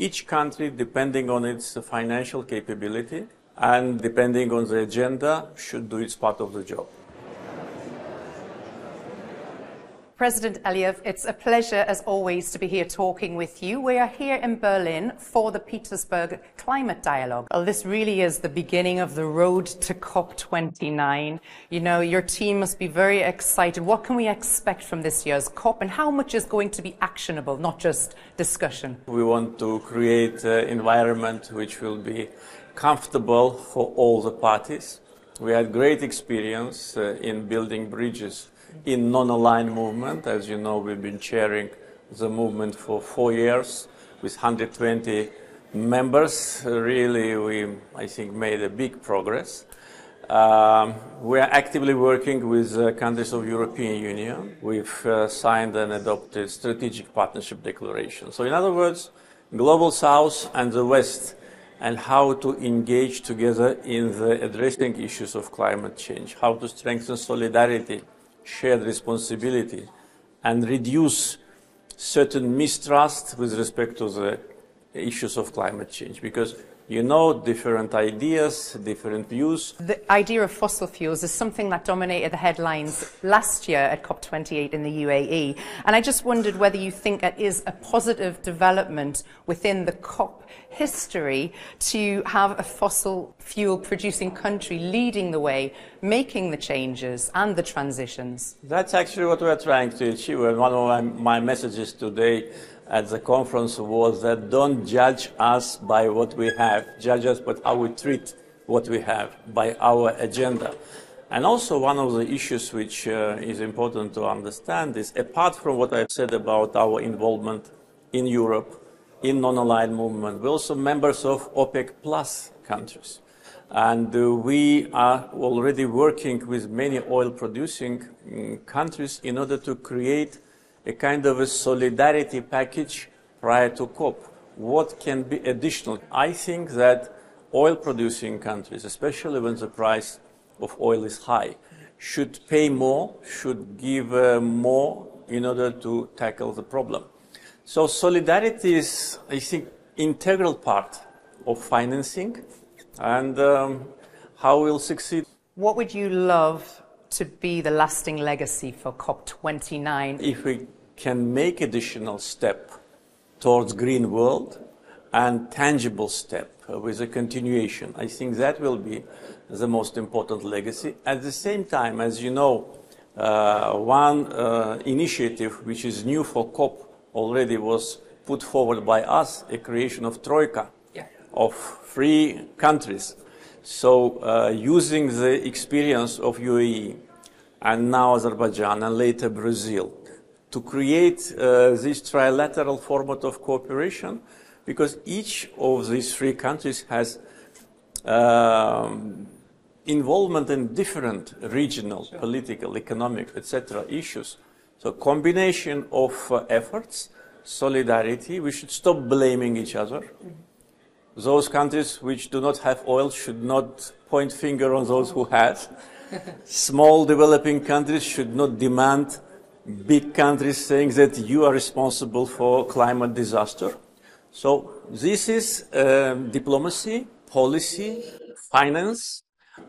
Each country, depending on its financial capability and depending on the agenda, should do its part of the job. President Aliyev, it's a pleasure, as always, to be here talking with you. We are here in Berlin for the Petersberg Climate Dialogue. Well, this really is the beginning of the road to COP29. You know, your team must be very excited. What can we expect from this year's COP, and how much is going to be actionable, not just discussion? We want to create an environment which will be comfortable for all the parties. We had great experience in building bridges in non-aligned movement. As you know, we've been chairing the movement for 4 years with 120 members. Really, we, I think, made a big progress. We are actively working with countries of European Union. We've signed and adopted strategic partnership declaration. So in other words, Global South and the West, and how to engage together in the addressing issues of climate change, how to strengthen solidarity, shared responsibility, and reduce certain mistrust with respect to the issues of climate change. Because, you know, different ideas, different views. The idea of fossil fuels is something that dominated the headlines last year at COP28 in the UAE. And I just wondered whether you think it is a positive development within the COP history to have a fossil fuel producing country leading the way, making the changes and the transitions. That's actually what we're trying to achieve. And one of my messages today at the conference was that don't judge us by what we have, judge us by how we treat what we have, by our agenda. And also one of the issues which is important to understand is, apart from what I've said about our involvement in Europe, in non-aligned movement, we're also members of OPEC Plus countries. And we are already working with many oil-producing countries in order to create a kind of a solidarity package prior to COP. What can be additional? I think that oil-producing countries, especially when the price of oil is high, should pay more, should give more in order to tackle the problem. So solidarity is, I think, integral part of financing and how we'll succeed. What would you love to be the lasting legacy for COP29? If we can make additional step towards green world and tangible step with a continuation, I think that will be the most important legacy. At the same time, as you know, one initiative which is new for COP already was put forward by us, a creation of Troika, of 3 countries. So using the experience of UAE and now Azerbaijan and later Brazil to create this trilateral format of cooperation, because each of these 3 countries has involvement in different regional, political, economic, etc. issues. So combination of efforts, solidarity, we should stop blaming each other. Those countries which do not have oil should not point finger on those who have. Small developing countries should not demand big countries saying that you are responsible for climate disaster. So this is diplomacy, policy, finance,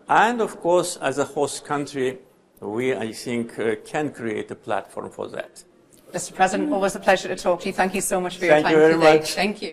and of course, as a host country, we, I think, can create a platform for that. Mr. President, always a pleasure to talk to you. Thank you so much for your time today. Thank you very much. Thank you.